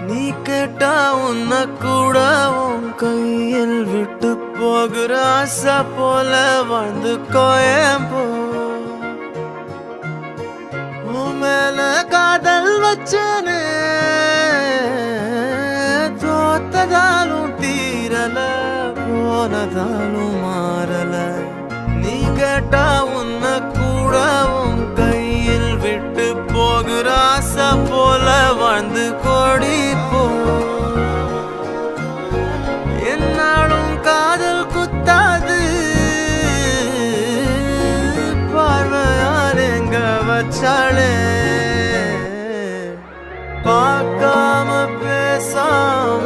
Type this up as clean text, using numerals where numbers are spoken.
நீ கேட்டா உன்ன கூட உன் கையில் விட்டு போகிற ஆசை போல வாழ்ந்து கோயம்போ உன் மேல காதல் வச்சனே தோத்ததாலும் தீரல போனதாலும் மாறல நீ கேட்டா உன்ன கூட உன் கையில் விட்டு போகிற ஆசை போல வாழ்ந்து கோடி போ என்னாலும் காதல் குத்தாது பார்வையால் எங்க வச்சாளே பார்க்காம பேசாம